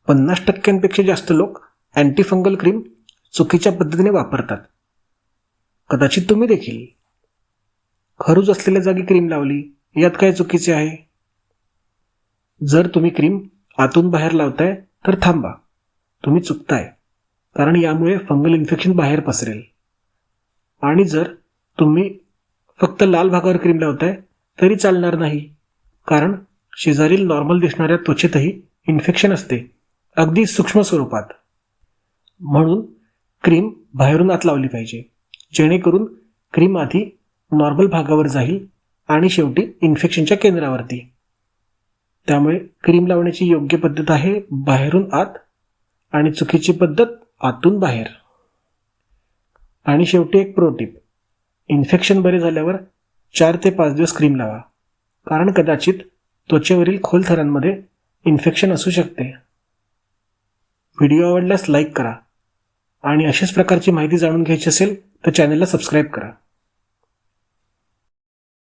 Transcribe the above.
50% जास्त लोक antifungal cream चुकीच्या पद्धतीने वापरतात. कदाचित तुम्ही देखील. खरूज असलेल्या जागी क्रीम लावली, यात काय चुकीचे आहे? जर तुम्ही क्रीम आतून बाहेर लावताय तर थांबा, तुम्ही चुकताय, कारण यामुळे फंगल इन्फेक्शन बाहेर पसरेल. आणि जर तुम्ही फक्त लाल भागावर क्रीम लावताय तरी चालणार नाही, कारण शेजारील नॉर्मल दिसणाऱ्या त्वचेतही इन्फेक्शन असते, अगदी सूक्ष्म स्वरूपात. म्हणून क्रीम बाहेरून आत लावली पाहिजे, जेणेकरून क्रीम आधी नॉर्मल भागावर जाईल आणि शेवटी इन्फेक्शनच्या केंद्रावरती. त्यामुळे क्रीम लावण्याची योग्य पद्धत आहे बाहेरून आत आणि चुकीची पद्धत आतून बाहेर. आणि शेवटी एक प्रो टिप, इन्फेक्शन बरे झाल्यावर 4 ते 5 दिवस क्रीम लावा, कारण कदाचित त्वचेवरील खोल थरांमध्ये इन्फेक्शन असू शकते. व्हिडिओ आवडल्यास लाईक करा आणि अशाच प्रकारची माहिती जाणून घ्यायची असेल तर चॅनलला सबस्क्राईब करा.